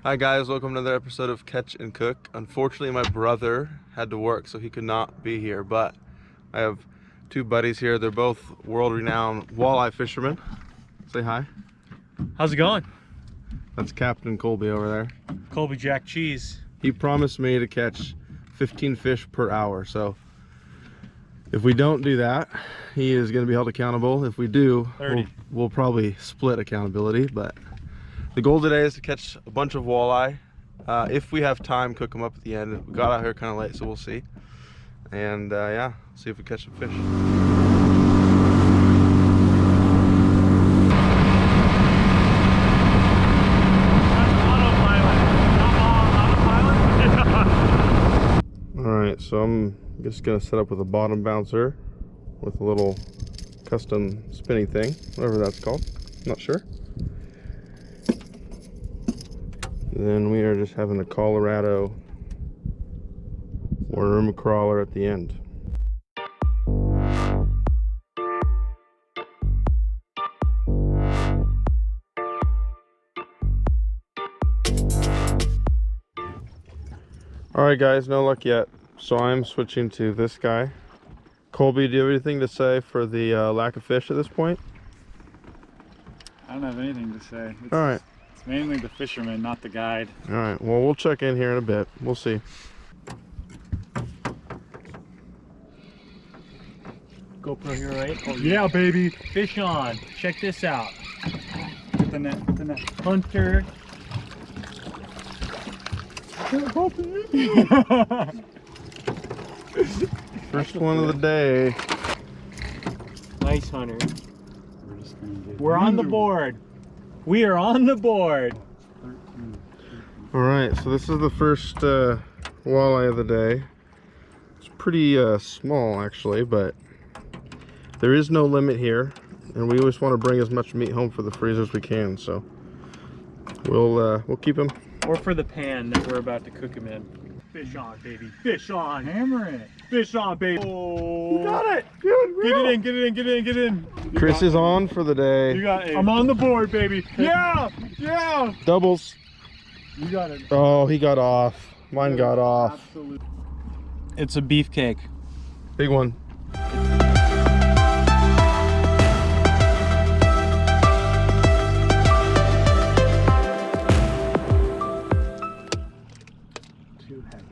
Hi guys, welcome to another episode of Catch and Cook. Unfortunately, my brother had to work, so he could not be here, but I have two buddies here. They're both world-renowned walleye fishermen. Say hi. How's it going? That's Captain Colby over there. Colby Jack Cheese. He promised me to catch 15 fish per hour, so if we don't do that, he is going to be held accountable. If we do, 30. We'll probably split accountability, but the goal today is to catch a bunch of walleye. If we have time, cook them up at the end. We got out here kind of late, so we'll see. And yeah, see if we catch some fish. Alright, so I'm just going to set up with a bottom bouncer with a little custom spinning thing, whatever that's called. I'm not sure. Then we are just having a Colorado worm crawler at the end. Alright guys, no luck yet. So I'm switching to this guy. Colby, do you have anything to say for the lack of fish at this point? I don't have anything to say. Alright. It's mainly the fisherman, not the guide. Alright, well we'll check in here in a bit. We'll see. GoPro here, right? Oh, yeah, baby. Fish on. Check this out. Get the net, get the net. Hunter. First one of the day. Nice hunter. We're just gonna get We're on the board. We are on the board. 13. Alright, so this is the first walleye of the day. It's pretty small actually, but there is no limit here, and we always want to bring as much meat home for the freezer as we can, so we'll keep him. Or for the pan that we're about to cook him in. Fish on, baby. Fish on. Hammer it. Fish on, baby. Oh. You got it. Dude, Get it in, get it in, get it in, get it in. Chris is on for the day. You got it. I'm on the board, baby. Yeah, yeah. Doubles. You got it. Oh, he got off. Mine got off. Absolutely. It's a beefcake. Big one. Too heavy.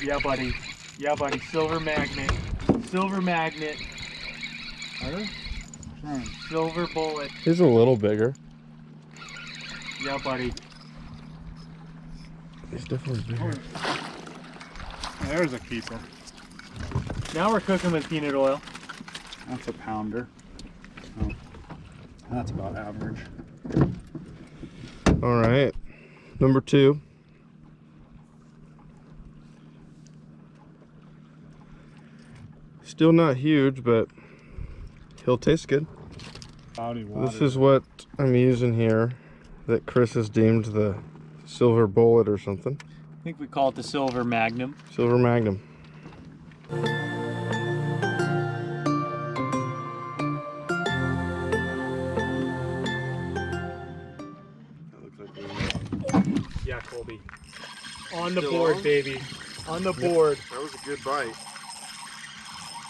Yeah, buddy. Yeah, buddy. Silver magnet. Silver magnet. Better? Trying. Silver bullet. He's a little bigger. Yeah, buddy. He's definitely bigger. There's a keeper. Now we're cooking with peanut oil. That's a pounder. Oh, that's about average. Alright. Number 2. Still not huge, but he'll taste good. Cloudy water. This is what I'm using here that Chris has deemed the silver bullet or something. I think we call it the silver magnum. Silver Magnum. Yeah, Colby. On the Still board, on? baby. On the board. That was a good bite.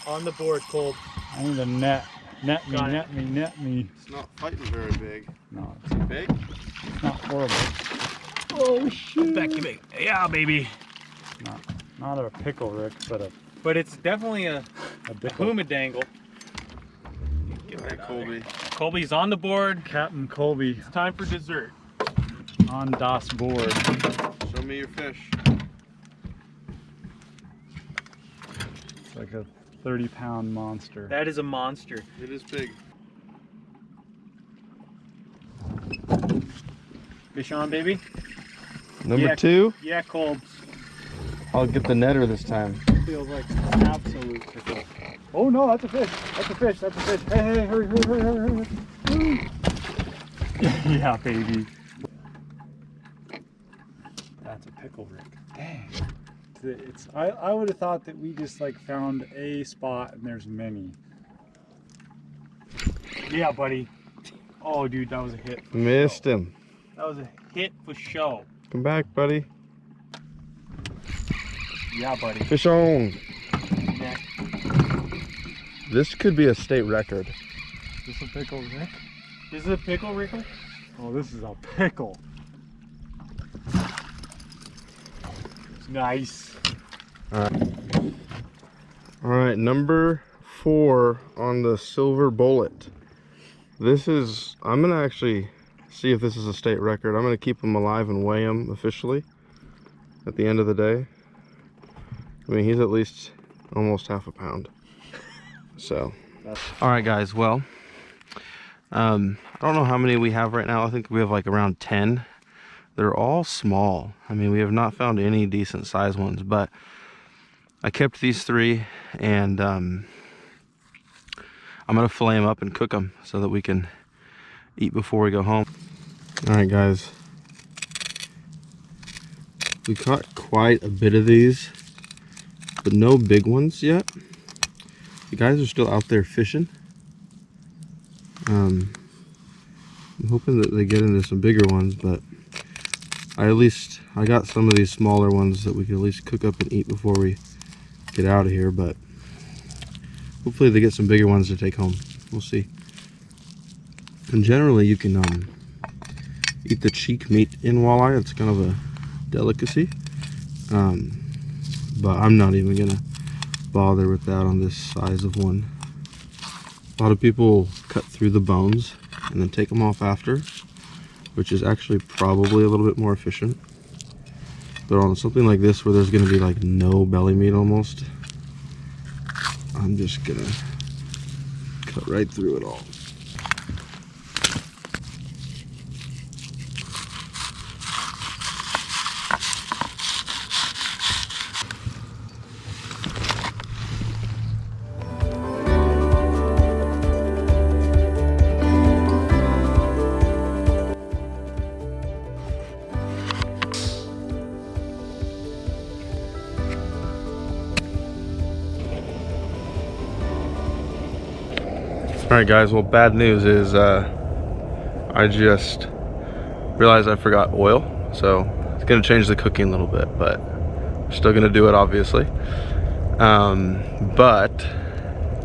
On the board, Colb. I need a net. Net me, Got it. net me, net me. It's not fighting very big. No, Is it big? it's not horrible. Oh, shit. Back to me. Yeah, baby. Not a pickle, Rick, but a But it's definitely a pickle. hoomadangle. Get that, Colby. Colby's on the board. Captain Colby It's time for dessert. on Das board. Show me your fish. It's like a 30-pound monster. That is a monster. It is big. Fish on, baby. Number Yeah. 2. Yeah, Colb. I'll get the netter this time. Feels like an absolute pickle. Oh no, that's a fish. That's a fish. That's a fish. Hey, hey, hurry, hurry, hurry, hurry, hurry. Yeah, baby. That's a pickle, Rick. Dang. I would have thought that we just like found a spot and there's many. Yeah, buddy. Oh, dude, that was a hit. Missed him. That was a hit for show. Come back, buddy. Yeah, buddy. Fish on. Next. This could be a state record. Is this a pickle, Rick? This is a pickle, Rickle? Oh, this is a pickle. Nice. All right, number 4 on the silver bullet. This is, I'm gonna actually see if this is a state record. I'm gonna keep them alive and weigh them officially at the end of the day. I mean, he's at least almost half a pound. So, all right, guys. Well, I don't know how many we have right now. I think we have like around 10. They're all small. I mean, we have not found any decent sized ones, but I kept these 3, and I'm gonna fillet them up and cook them so that we can eat before we go home. All right, guys. We caught quite a bit of these, but no big ones yet. The guys are still out there fishing. I'm hoping that they get into some bigger ones, but I got some of these smaller ones that we can at least cook up and eat before we get out of here, but hopefully they get some bigger ones to take home. We'll see. And generally you can eat the cheek meat in walleye. It's kind of a delicacy, but I'm not even gonna bother with that on this size of one. A lot of people cut through the bones and then take them off after, which is actually probably a little bit more efficient. But on something like this where there's going to be like no belly meat almost, I'm just gonna cut right through it all. Alright guys, well, bad news is I just realized I forgot oil, so it's going to change the cooking a little bit, but we're still going to do it obviously. But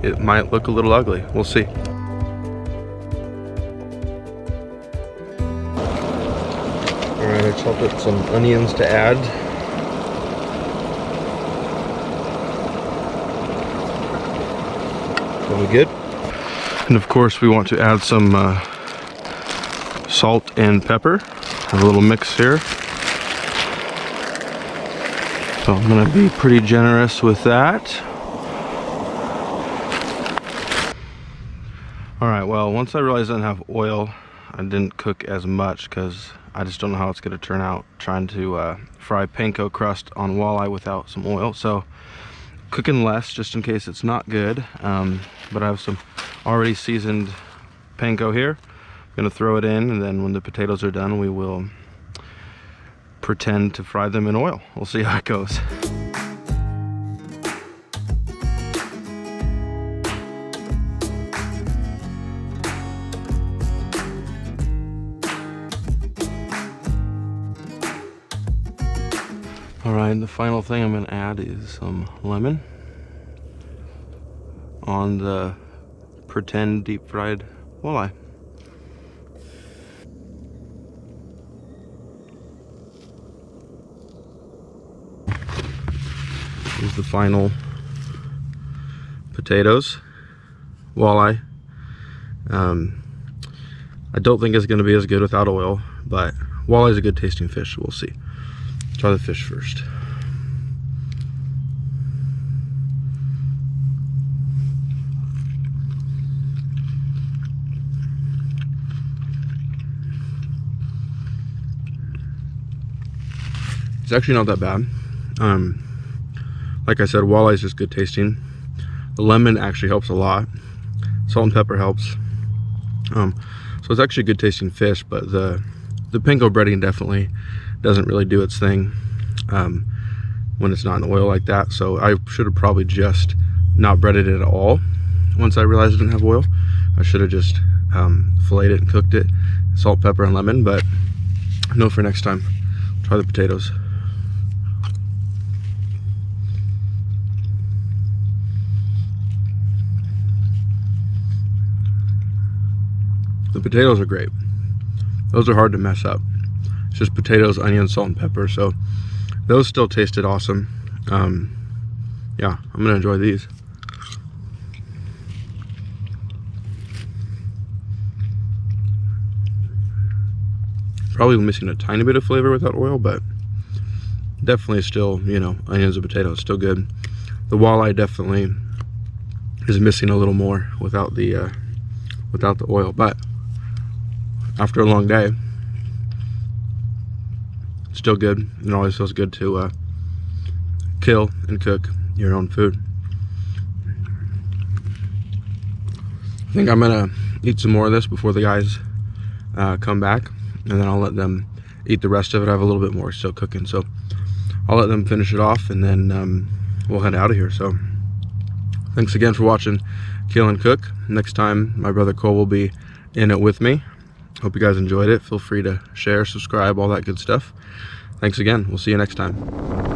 it might look a little ugly. We'll see. Alright, I chopped up some onions to add. Are we good? And of course we want to add some salt and pepper. Have a little mix here. So I'm gonna be pretty generous with that. Alright, well, once I realized I didn't have oil, I didn't cook as much because I just don't know how it's gonna turn out trying to fry panko crust on walleye without some oil. So cooking less just in case it's not good, but I have some already seasoned panko here. I'm gonna throw it in, and then when the potatoes are done we will pretend to fry them in oil. We'll see how it goes. Alright, the final thing I'm going to add is some lemon on the pretend deep fried walleye. Here's the final potatoes, walleye. I don't think it's going to be as good without oil, but walleye is a good tasting fish, so we'll see. Try the fish first. It's actually not that bad. Like I said, walleye is just good tasting. The lemon actually helps a lot. Salt and pepper helps. So it's actually a good tasting fish, but the panko breading definitely doesn't really do its thing when it's not in oil like that. So I should have probably just not breaded it at all. Once I realized it didn't have oil, I should have just filleted it and cooked it, salt, pepper, and lemon. But know for next time. Try the potatoes. The potatoes are great. Those are hard to mess up. It's just potatoes, onion, salt, and pepper. So those still tasted awesome. Yeah, I'm gonna enjoy these. Probably missing a tiny bit of flavor without oil, but definitely still, you know, onions and potatoes, still good. The walleye definitely is missing a little more without the oil, but after a long day, still good. It always feels good to kill and cook your own food. I think I'm gonna eat some more of this before the guys come back, and then I'll let them eat the rest of it. I have a little bit more still cooking, so I'll let them finish it off, and then we'll head out of here. So thanks again for watching Killandcook. Next time my brother Cole will be in it with me. Hope you guys enjoyed it. Feel free to share, subscribe, all that good stuff. Thanks again. We'll see you next time.